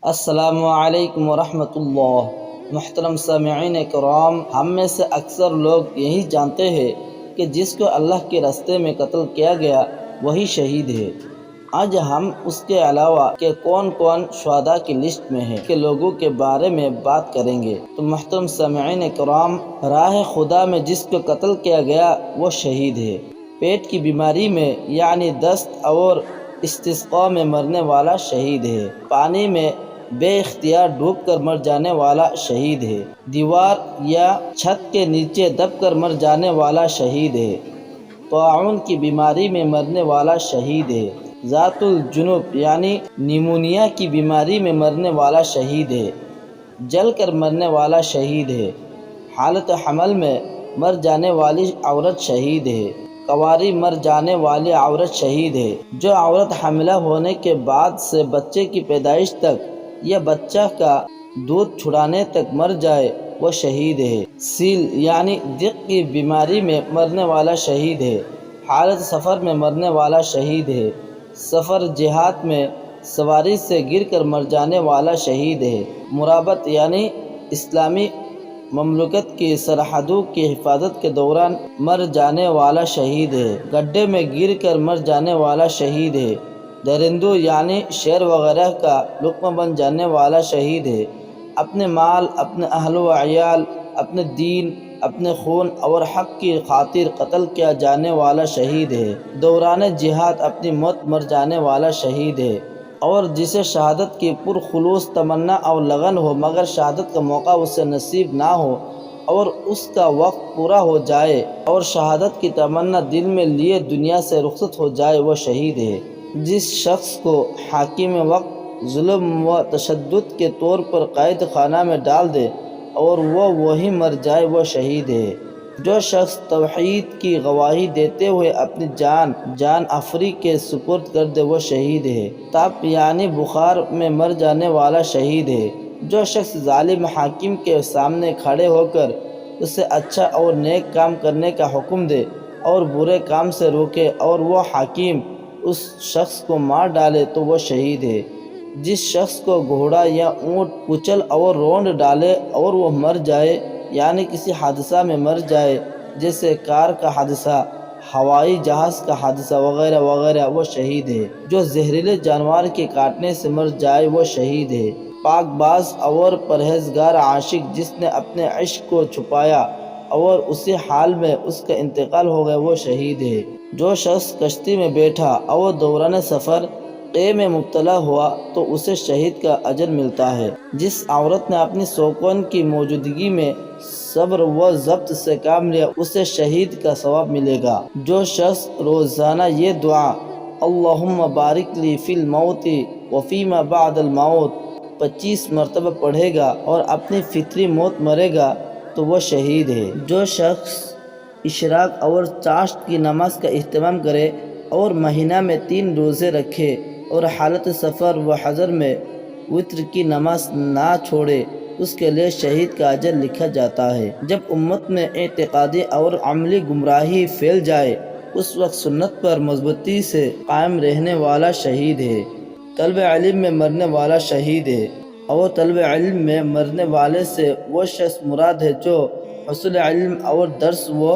السلام علیکم ورحمۃ اللہ۔ محترم سامعین کرام، ہم میں سے اکثر لوگ یہی جانتے ہیں کہ جس کو اللہ کے راستے میں قتل کیا گیا وہی شہید ہے۔ آج ہم اس کے علاوہ کہ کون کون شہداء کی لسٹ میں ہے کے لوگوں کے بارے میں بات کریں گے۔ تو محترم سامعین کرام، راہ خدا میں جس کو قتل کیا گیا وہ شہید ہے۔ پیٹ کی بیماری میں یعنی دست اور استسقاء میں مرنے والا شہید ہے۔ پانی میں بے اختیار ڈوب کر مر جانے والا شہید ہے۔ دیوار یا چھت کے نیچے دب کر مر جانے والا شہید ہے۔ طاعون کی بیماری میں مرنے والا شہید ہے۔ ذات الجنوب یعنی نیمونیا کی بیماری میں مرنے والا شہید ہے۔ جل کر مرنے والا شہید ہے۔ حالت حمل میں مر جانے والی عورت شہید ہے۔ کواری مر جانے والی عورت شہید ہے۔ جو عورت حاملہ ہونے کے بعد سے بچے کی پیدائش تک یا بچہ کا دودھ چھڑانے تک مر جائے وہ شہید ہے۔ سیل یعنی دق کی بیماری میں مرنے والا شہید ہے۔ حالت سفر میں مرنے والا شہید ہے۔ سفر جہاد میں سواری سے گر کر مر جانے والا شہید ہے۔ مرابط یعنی اسلامی مملکت کی سرحدوں کی حفاظت کے دوران مر جانے والا شہید ہے۔ گڈھے میں گر کر مر جانے والا شہید ہے۔ درندوں یعنی شیر وغیرہ کا لقمہ بن جانے والا شہید ہے۔ اپنے مال، اپنے اہل و عیال، اپنے دین، اپنے خون اور حق کی خاطر قتل کیا جانے والا شہید ہے۔ دوران جہاد اپنی موت مر جانے والا شہید ہے۔ اور جسے شہادت کی پرخلوص تمنا اور لگن ہو مگر شہادت کا موقع اسے نصیب نہ ہو اور اس کا وقت پورا ہو جائے اور شہادت کی تمنا دل میں لیے دنیا سے رخصت ہو جائے وہ شہید ہے۔ جس شخص کو حاکم وقت ظلم و تشدد کے طور پر قید خانہ میں ڈال دے اور وہ وہیں مر جائے وہ شہید ہے۔ جو شخص توحید کی گواہی دیتے ہوئے اپنی جان آفری کے سپرد کر دے وہ شہید ہے۔ تپ یعنی بخار میں مر جانے والا شہید ہے۔ جو شخص ظالم حاکم کے سامنے کھڑے ہو کر اسے اچھا اور نیک کام کرنے کا حکم دے اور برے کام سے روکے اور وہ حاکم اس شخص کو مار ڈالے تو وہ شہید ہے۔ جس شخص کو گھوڑا یا اونٹ کچل اور رونڈ ڈالے اور وہ مر جائے یعنی کسی حادثہ میں مر جائے جیسے کار کا حادثہ، ہوائی جہاز کا حادثہ وغیرہ وغیرہ وہ شہید ہے۔ جو زہریلے جانور کے کاٹنے سے مر جائے وہ شہید ہے۔ پاک باز اور پرہیزگار عاشق جس نے اپنے عشق کو چھپایا اور اسی حال میں اس کا انتقال ہو گیا وہ شہید ہے۔ جو شخص کشتی میں بیٹھا اور دوران سفر قے میں مبتلا ہوا تو اسے شہید کا اجر ملتا ہے۔ جس عورت نے اپنی سوکن کی موجودگی میں صبر و ضبط سے کام لیا اسے شہید کا ثواب ملے گا۔ جو شخص روزانہ یہ دعا اللہم بارک لی فی الموت وفیما بعد الموت 25 مرتبہ پڑھے گا اور اپنی فطری موت مرے گا تو وہ شہید ہے۔ جو شخص اشراق اور چاشت کی نماز کا اہتمام کرے اور مہینہ میں 3 روزے رکھے اور حالت سفر و حضر میں وتر کی نماز نہ چھوڑے اس کے لیے شہید کا اجر لکھا جاتا ہے۔ جب امت میں اعتقادی اور عملی گمراہی پھیل جائے اس وقت سنت پر مضبوطی سے قائم رہنے والا شہید ہے۔ طلب علم میں مرنے والا شہید ہے۔ اور طلب علم میں مرنے والے سے وہ شخص مراد ہے جو حصول علم اور درس و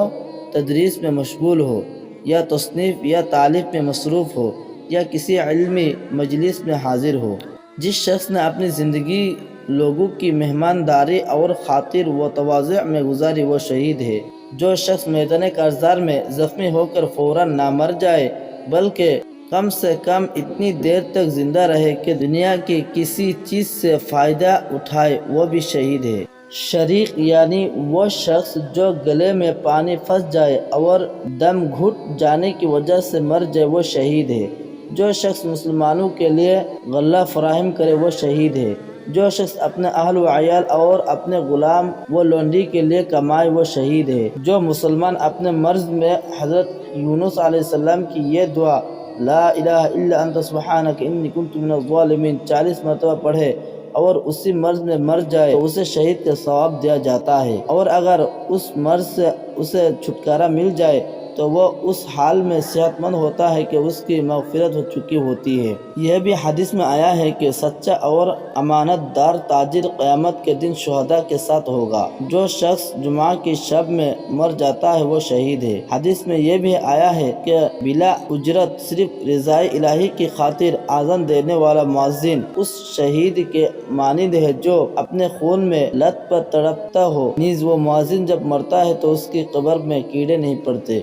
تدریس میں مشغول ہو یا تصنیف یا تالیف میں مصروف ہو یا کسی علمی مجلس میں حاضر ہو۔ جس شخص نے اپنی زندگی لوگوں کی مہمانداری اور خاطر و تواضع میں گزاری وہ شہید ہے۔ جو شخص میدان کارزار میں زخمی ہو کر فوراً نہ مر جائے بلکہ کم سے کم اتنی دیر تک زندہ رہے کہ دنیا کی کسی چیز سے فائدہ اٹھائے وہ بھی شہید ہے۔ شریک یعنی وہ شخص جو گلے میں پانی پھنس جائے اور دم گھٹ جانے کی وجہ سے مر جائے وہ شہید ہے۔ جو شخص مسلمانوں کے لیے غلہ فراہم کرے وہ شہید ہے۔ جو شخص اپنے اہل و عیال اور اپنے غلام و لونڈی کے لیے کمائے وہ شہید ہے۔ جو مسلمان اپنے مرض میں حضرت یونس علیہ السلام کی یہ دعا لا الہ الا انت سبحانک انی کنت من الظالمین 40 مرتبہ پڑھے اور اسی مرض میں مر جائے تو اسے شہید کا ثواب دیا جاتا ہے، اور اگر اس مرض سے اسے چھٹکارا مل جائے تو وہ اس حال میں صحت مند ہوتا ہے کہ اس کی مغفرت ہو چکی ہوتی ہے۔ یہ بھی حدیث میں آیا ہے کہ سچا اور امانت دار تاجر قیامت کے دن شہداء کے ساتھ ہوگا۔ جو شخص جمعہ کی شب میں مر جاتا ہے وہ شہید ہے۔ حدیث میں یہ بھی آیا ہے کہ بلا اجرت صرف رضائے الہی کی خاطر اذان دینے والا مؤذن اس شہید کے مانند ہے جو اپنے خون میں لت پر تڑپتا ہو، نیز وہ مؤذن جب مرتا ہے تو اس کی قبر میں کیڑے نہیں پڑتے۔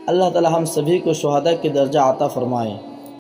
اللہ تعالی ہم سبھی کو شہداء کے درجہ عطا فرمائے۔